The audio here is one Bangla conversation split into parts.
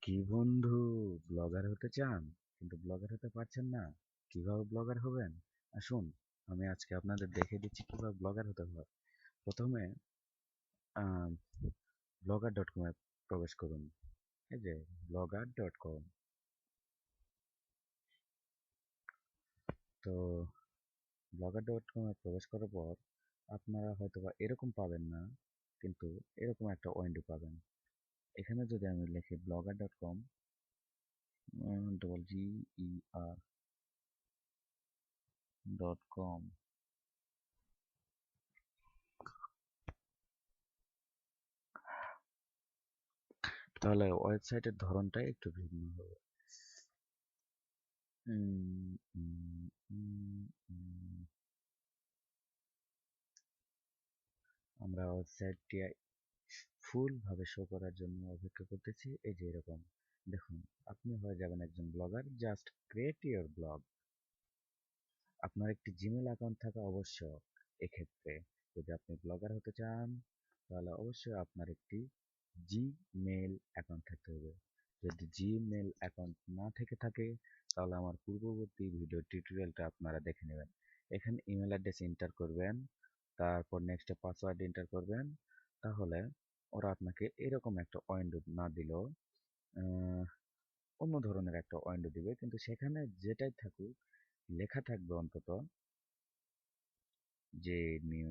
কি বন্ধু, ব্লগার হতে চান কিন্তু ব্লগার হতে পারছেন না? কিভাবে ব্লগার হবেন? আসুন, আমি আজকে আপনাদের দেখিয়ে দিচ্ছি কিভাবে ব্লগার হতে হয়। প্রথমে blogger.com এ প্রবেশ করুন। এই যে blogger.com। তো blogger.com এ প্রবেশ করার পর আপনারা হয়তোবা এরকম পাবেন না, কিন্তু এরকম একটা উইন্ডো পাবেন। এখানে যদি আমি লিখি blogger.com, GER.com, তাহলে ওয়েবসাইটের ধরনটাই একটু ভিন্ন হবে। উম, উম, উম, উম, আমরা ওয়েবসাইটটি ফুল ভাবে শো করার জন্য অপেক্ষা করতেছি। এই যে এরকম দেখুন, আপনি হয়ে যাবেন একজন blogger. Just create your blog. আপনার একটি জিমেল অ্যাকাউন্ট থাকা আবশ্যক। এক্ষেত্রে যদি আপনি ব্লগার হতে চান, তাহলে অবশ্যই আপনার একটি জিমেল অ্যাকাউন্ট থাকতে হবে। যদি জিমেল অ্যাকাউন্ট না থেকে থাকে, তাহলে আমার পূর্ববর্তী ভিডিও টিউটোরিয়ালটা আপনারা দেখে নেবেন। এখানে ইমেল অ্যাড্রেস এন্টার করবেন, তারপর নেক্সটে পাসওয়ার্ড এন্টার করবেন। তাহলে ওরা আপনাকে এরকম একটা উইন্ডো না দিলেও অন্য ধরনের একটা উইন্ডো দিবে, কিন্তু সেখানে যেটাই থাকুক লেখা থাকবে অন্তত যে নিউ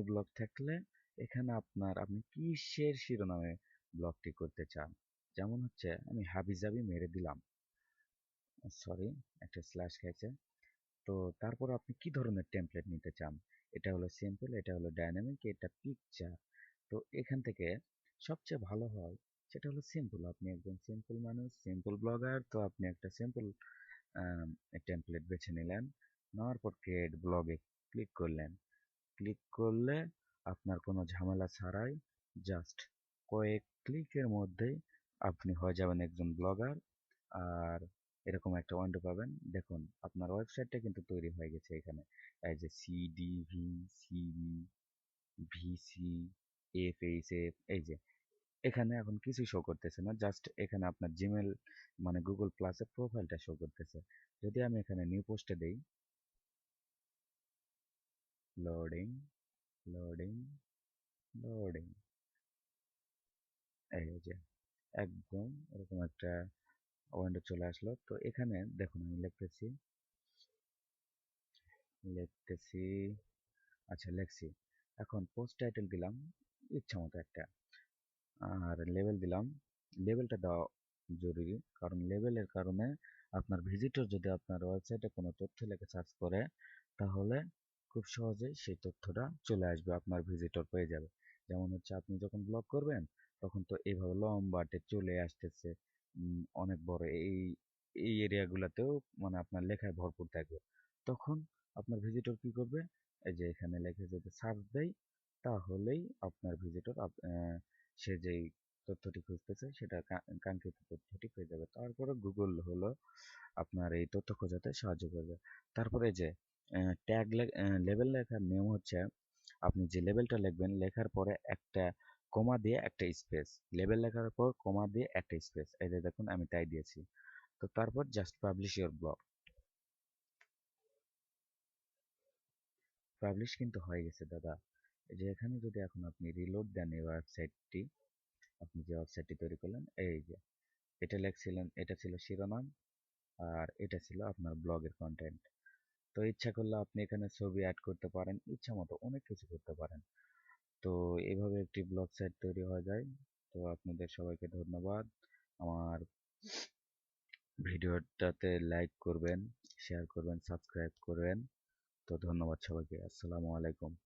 ব্লগ থাকলে এখানে আপনি কিসের শিরোনামে ব্লগটি করতে চান। যেমন হচ্ছে আমি হাবিজাবি মেরে দিলাম, সরি, একটা স্ল্যাশ খেয়েছে। তো তারপর আপনি কি ধরনের টেমপ্লেট নিতে চান? এটা হলো সিম্পল, এটা হলো ডাইনামিক, এটা পিকচার। তো এখান থেকে সবচেয়ে ভালো হয় সেটা হলো সিম্পল। আপনি একজন সিম্পল মানুষ, সিম্পল ব্লগার, তো আপনি একটা সিম্পল টেমপ্লেট বেছে নিলেন। নেওয়ার পর ক্রিয়েট ব্লগে ক্লিক করলেন। ক্লিক করলে আপনার কোনো ঝামেলা ছাড়াই জাস্ট কয়েক ক্লিকের মধ্যেই আপনি হয়ে যাবেন একজন ব্লগার। আর এরকম একটা উইন্ডো পাবেন। দেখুন, আপনার ওয়েবসাইটটা কিন্তু তৈরি হয়ে গেছে। এখানে এই যে সিডিভি, সিবি, ভিসি, এফএইচএফ, এই যে এখানে এখন কিছুই শো করতেছে না। জাস্ট এখানে আপনার জিমেল মানে গুগল প্লাসের প্রোফাইলটা শো করতেছে। যদি আমি এখানে নিউ পোস্টে দেই, লোডিং, লোডিং, লোডিং, এই যে একদম এরকম একটা উইন্ডো চলে আসলো। তো এখানে দেখুন আমি লিখতেছি, আচ্ছা লিখছি। এখন পোস্ট টাইটেল দিলাম ইচ্ছা মতো একটা, আর লেবেল দিলাম। লেবেলটা দেওয়া জরুরি, কারণ লেবেলের কারণে আপনার ভিজিটর যদি আপনার ওয়েবসাইটে কোনো তথ্য লিখে সার্চ করে, তাহলে খুব সহজেই সেই তথ্যটা চলে আসবে, আপনার ভিজিটর পেয়ে যাবে। যেমন হচ্ছে আপনি যখন ব্লগ করবেন, তখন তো এইভাবে লম্বাটে চলে আসতেছে, অনেক বড় এই এই এরিয়াগুলোতেও মানে আপনার লেখায় ভরপুর থাকবে। তখন আপনার ভিজিটর কি করবে? এই যে এখানে লেখে যদি সার্চ দেয়, তাহলেই আপনার ভিজিটর সে যেই তথ্যটি খুঁজতেছে সেটা কাঙ্ক্ষিত তথ্যটি পেয়ে যাবে। তারপরে গুগল হলো আপনার এই তথ্য খোঁজাতে সাহায্য করবে। তারপরে যে ট্যাগ লেবেল লেখার নিয়ম হচ্ছে, আপনি যে লেবেলটা লিখবেন, লেখার পরে একটা কমা দিয়ে একটা স্পেস, লেবেল লেখার পর কমা দিয়ে একটা স্পেস, এই যে দেখুন আমি তাই দিয়েছি। তো তারপর just publish your blog. Publish কিন্তু হয়ে গেছে দাদা। এই যে এখানে যদি এখন আপনি রিলোড দেন এই ওয়েবসাইটটি, আপনি যে ওয়েবসাইটটি তৈরি করলেন, এই যে এটা লিখছিলেন, এটা ছিল শিরোনাম, আর এটা ছিল আপনার ব্লগের কন্টেন্ট। তো ইচ্ছা করলে আপনি এখানে ছবি অ্যাড করতে পারেন, ইচ্ছা মতো অনেক কিছু করতে পারেন। তো এইভাবে একটি ব্লগ সাইট তৈরি হয়ে যায়। তো আপনাদের সবাইকে ধন্যবাদ। আমার ভিডিওটাতে লাইক করবেন, শেয়ার করবেন, সাবস্ক্রাইব করবেন। তো ধন্যবাদ সবাইকে। আসসালামু আলাইকুম।